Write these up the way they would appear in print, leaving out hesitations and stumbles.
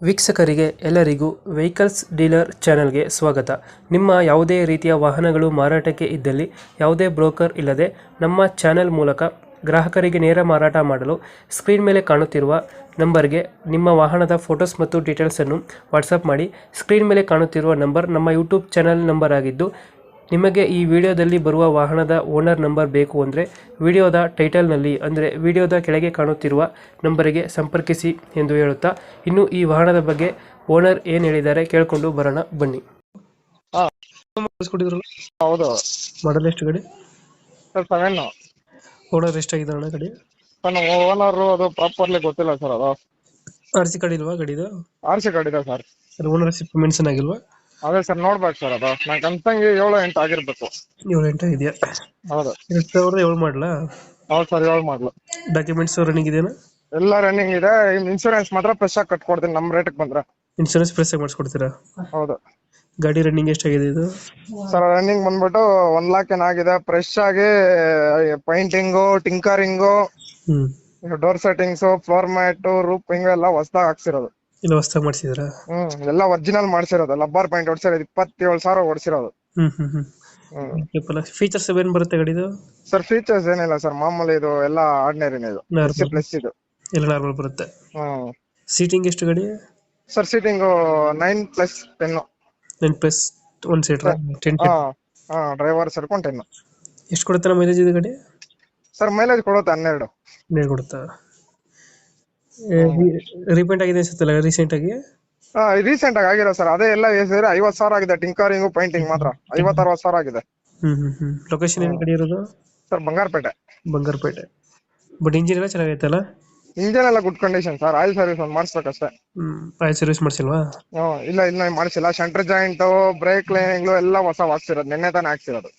ವೀಕ್ಷಕರಿಗೆ ಎಲ್ಲರಿಗೂ vehicles dealer ಚಾನೆಲ್ಗೆ ಸ್ವಾಗತ. ನಿಮ್ಮ ಯಾವುದೇ ರೀತಿಯ ವಾಹನಗಳು ಮಾರಾಟಕ್ಕೆ ಇದ್ದಲ್ಲಿ ಯಾವುದೇ ಬ್ರೋಕರ್ ಇಲ್ಲದೆ ನಮ್ಮ ಚಾನೆಲ್ ಮೂಲಕ ಗ್ರಾಹಕರಿಗೆ ನೇರ ಮಾರಾಟ ಮಾಡಲು ಸ್ಕ್ರೀನ್ ಮೇಲೆ ಕಾಣುತ್ತಿರುವ ನಂಬರ್ಗೆ ನಿಮ್ಮ ವಾಹನದ ಫೋಟೋಸ್ ಮತ್ತು ಡೀಟೇಲ್ಸನ್ನು ವಾಟ್ಸಪ್ ಮಾಡಿ. ಸ್ಕ್ರೀನ್ ಮೇಲೆ ಕಾಣುತ್ತಿರುವ ನಂಬರ್ ನಮ್ಮ ಯೂಟ್ಯೂಬ್ ಚಾನೆಲ್ ನಂಬರ್ ಆಗಿದ್ದು, ನಿಮಗೆ ಈ ವಿಡಿಯೋದಲ್ಲಿ ಬರುವ ವಾಹನದ ಓನರ್ ನಂಬರ್ ಬೇಕು ಅಂದರೆ ವಿಡಿಯೋದ ಟೈಟಲ್ನಲ್ಲಿ ಅಂದರೆ ವಿಡಿಯೋದ ಕೆಳಗೆ ಕಾಣುತ್ತಿರುವ ನಂಬರಿಗೆ ಸಂಪರ್ಕಿಸಿ ಎಂದು ಹೇಳುತ್ತಾ, ಇನ್ನು ಈ ವಾಹನದ ಬಗ್ಗೆ ಓನರ್ ಏನು ಹೇಳಿದ್ದಾರೆ ಕೇಳಿಕೊಂಡು ಬರೋಣ ಬನ್ನಿ. ಹಾ ಕೊಟ್ಟಿದ್ರಲ್ಲ, ಹೌದು ಮಾಡಲ್ ಎಷ್ಟು ಗಾಡಿ? ಸರ್ 7. ಓನರ್ ಎಷ್ಟಾಗಿದೆ ಅಣ್ಣ ಗಾಡಿ? ಸರ್ ನಮ್ಮ ಓನರು ಅದು ಪ್ರಾಪರ್ಲಿ ಗೊತ್ತಿಲ್ಲ ಸರ್. ಅದು ಆರ್ ಸಿ ಕಾರ್ಡ್ ಇಲ್ವಾ ಗಾಡಿದು? ಆರ್ ಸಿ ಕಾರ್ಡ್ ಇದೆ ಸರ್. ಓನರ್ಶಿಪ್ ಮೆನ್ಷನ್ ಆಗಿಲ್ವಾ? ಅದೇ ಸರ್ ನೋಡ್ಬೇಕು ಸರ್. ಅದು ನಾನು ಕನ್ಸಂಗೆ 7-8 ಆಗಿರ್ಬೇಕು. 7-8 ಇದೆಯಾ? ಹೌದು 2007 ಮಾಡಲ? ಹೌದು ಸರ್ 7 ಮಾಡಲು. ಡಾಕ್ಯುಮೆಂಟ್ಸ್ ರನ್ನಿಂಗ್ ಇದೆಯಾ? ಎಲ್ಲ ರನ್ನಿಂಗ್ ಇದೆ. ಇನ್ಶೂರೆನ್ಸ್ ಮಾತ್ರ ಫ್ರೆಶ್ ಆಗಿ ಕಟ್ಕೊಡ್ತೀನಿ ನಮ್ಮ ರೇಟ್ಗೆ ಬಂದ್ರೆ. ಇನ್ಶೂರೆನ್ಸ್ ಫ್ರೆಶ್ ಆಗಿ ಮಾಡಿಸ್ಕೊಡ್ತೀರಾ? ಹೌದು ಗಾಡಿ ರನ್ನಿಂಗ್ ಎಷ್ಟಾಗಿದೆ ಇದು? ಸರ್ ರನ್ನಿಂಗ್ ಬಂದ್ಬಿಟ್ಟು 1 lakh ಏನಾಗಿದೆ. ಫ್ರೆಶ್ ಆಗಿ ಪೈಂಟಿಂಗು, ಟಿಂಕರಿಂಗು, ಹ್ಮ್ door settings, floor mat, roofing ಎಲ್ಲ ಹೊಸದಾಗಿ ಹಾಕ್ಸಿರೋದು. ಇಲ್ಲ ಹೊಸದಾಗಿ ಮಾಡಿಸಿದ್ರಾ? ಎಲ್ಲ ಒರಿಜಿನಲ್ ಮಾಡ್ಸಿರೋದು. ಲಬ್ಬರ್ ಪಾಯಿಂಟ್ ಹೊಡ್ಸಿರೋದು. 27,000 ಹೊಡ್ಸಿರೋದು. ಫೀಚರ್ಸ್ ಏನ್ ಬರುತ್ತೆ ಗಾಡಿದು? ಸರ್ ಫೀಚರ್ಸ್ ಏನಿಲ್ಲ ಸರ್, ಮಾಮೂಲಿ ಇದು ಎಲ್ಲ ಆರ್ಡಿನರಿನೇ. ಇದು Normal. ಪ್ಲಸ್ ಇದು. ಎಲ್ಲ ನಾರ್ಮಲ್ ಬರುತ್ತೆ. ಸೀಟಿಂಗ್ ಎಷ್ಟು ಗಾಡಿ? Sir seating 9+10. 9+ 1 ಸೀಟರ್ 10? ಡ್ರೈವರ್ ಸೇರ್ಕೊಂಡು 10. ಎಷ್ಟು ಕೊಡುತ್ತೆ ಮೈಲೇಜ್ ಇದು ಗಾಡಿ? ಸರ್ ಮೈಲೇಜ್ ಕೊಡುತ್ತೆ 12. ನೇರ್ ಕೊಡುತ್ತಾ? ರಿಪೇಂಟ್ ಆಗಿದೆ ಅನ್ಸುತ್ತಲ್ಲ ರೀಸೆಂಟ್ ಆಗಿ? ರೀಸೆಂಟ್ ಆಗಿ ಆಗಿರೋ ಸರ್. ಅದೇ ಎಲ್ಲ ಸೇರಿ 50,000 ಆಗಿದೆ. ಟಿಂಕರಿಂಗು ಪೇಂಟಿಂಗ್ ಮಾತ್ರ 50-60,000 ಆಗಿದೆ. ಲೊಕೇಶನ್ ಏನು ಗಾಡಿ ಇರೋದು? Sir Bangarapete. Bangarapete. But engine ಎಲ್ಲ ಚೆನ್ನಾಗೈತಲ್ಲ? ಇಂಜಿನ್ ಎಲ್ಲ good condition sir. Oil service ಒಂದು ಮಾಡಿಸ್ಬೇಕಷ್ಟೇ. Oil service ಮಾಡಿಸಿಲ್ವಾ? ಇಲ್ಲ ಮಾಡಿಸಿಲ್ಲ. ಸೆಂಟರ್ ಜಾಯಿಂಟು, ಬ್ರೇಕ್ ಲೈನಿಂಗ್ ಎಲ್ಲ ಹೊಸ ಹಾಕ್ಸಿರೋದು. ನಿನ್ನೆ ತಾನೇ ಹಾಕ್ಸಿರೋದು.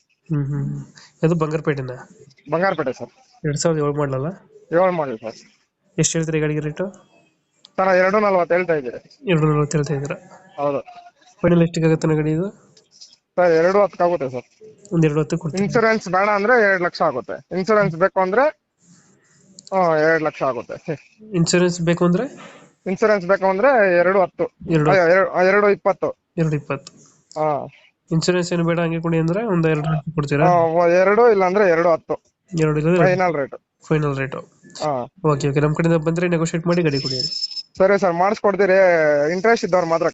ಅದು ಬಂಗಾರಪೇಟೆನಾ? ಬಂಗಾರಪೇಟೆ ಸರ್. 2007 ಮಾಡಲಲ್ಲ? 7 ಮಾಡಲಿ ಸರ್. ಎಷ್ಟು ಹೇಳ್ತೀರಿ ಗಾಡಿಗೆ ರೇಟು? ಸರ್ 240 ಹೇಳ್ತಾ ಇದ್ದೀರಿ. 240 ಹೇಳ್ತಾ ಇದ್ದೀರಾ? ಹೌದು. ಫೈನಲ್ ಎಷ್ಟಿಗೆ ಆಗುತ್ತೆ ಗಾಡಿ ಇದು? ಸರ್ 210 ಆಗುತ್ತೆ ಸರ್. ಒಂದು 210 ಕೊಡ್ತೀನಿ. ಇನ್ಸೂರೆನ್ಸ್ ಬೇಡ ಅಂದ್ರೆ 2 ಲಕ್ಷ ಆಗುತ್ತೆ. ಇನ್ಸೂರೆನ್ಸ್ ಬೇಕು ಅಂದ್ರೆ 2 ಲಕ್ಷ ಆಗುತ್ತೆ. ಇನ್ಸೂರೆನ್ಸ್ ಬೇಕು ಅಂದ್ರೆ? ಇನ್ಸೂರೆನ್ಸ್ ಬೇಕು ಅಂದ್ರೆ 210. 220. 220. ಹಾ. ಇನ್ಸೂರೆನ್ಸ್ ಏನು ಬೇಡ ಹಂಗೆ ಕೊಡಿ ಅಂದ್ರೆ ಒಂದು 2 ಲಕ್ಷ ಕೊಡ್ತೀರಾ? 2 ಇಲ್ಲ ಅಂದ್ರೆ 210. 2 ಇಲ್ಲ ಫೈನಲ್ ರೇಟ್. Final rate. ಹಾ. ಓಕೆ ನಮ್ಮ ಕಡೆಯಿಂದ ಬಂದರೆ ನೆಗೋಷಿಯೇಟ್ ಮಾಡಿ ಗಾಡಿ ಕೊಡಿ. ಸರಿ ಸರ್ ಮಾಡಿಸ್ಕೊಡ್ತೀರಿ. ಇಂಟ್ರೆಸ್ಟ್ ಇದ್ದವ್ರು ಮಾತ್ರ